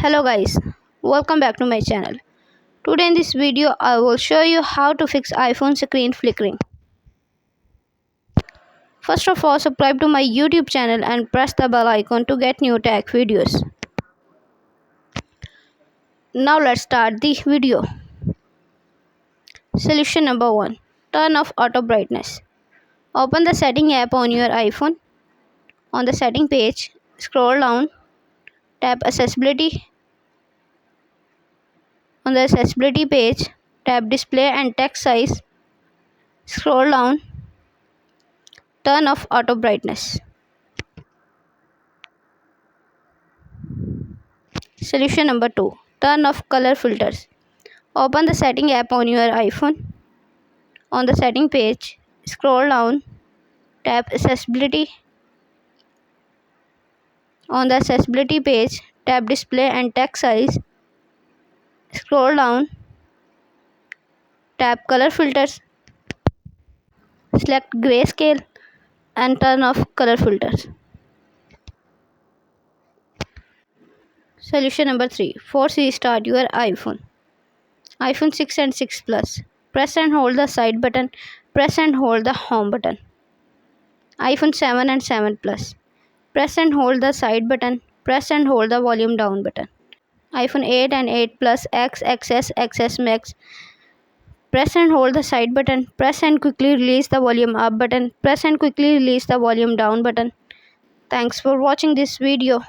Hello guys, welcome back to my channel. Today in this video I will show you how to fix iPhone screen flickering. First of all, subscribe to my YouTube channel and press the bell icon to get new tech videos. Now let's start the video. Solution number 1. Turn off auto brightness. Open the setting app on your iPhone. On the setting page, scroll down, tap accessibility. On the accessibility page, tap display and text size. Scroll down, turn off auto brightness. Solution number 2. Turn off color filters. Open the setting app on your iPhone. On the setting page, scroll down, tap accessibility. On the accessibility page, tap display and text size. Scroll down, tap color filters. Select grayscale and turn off color filters. Solution number 3. Force restart your iPhone. iPhone 6 and 6 Plus. Press and hold the side button. Press and hold the home button. iPhone 7 and 7 Plus. Press and hold the side button. Press and hold the volume down button. iPhone 8 and 8 Plus X, XS, XS Max. Press and hold the side button. Press and quickly release the volume up button. Press and quickly release the volume down button. Thanks for watching this video.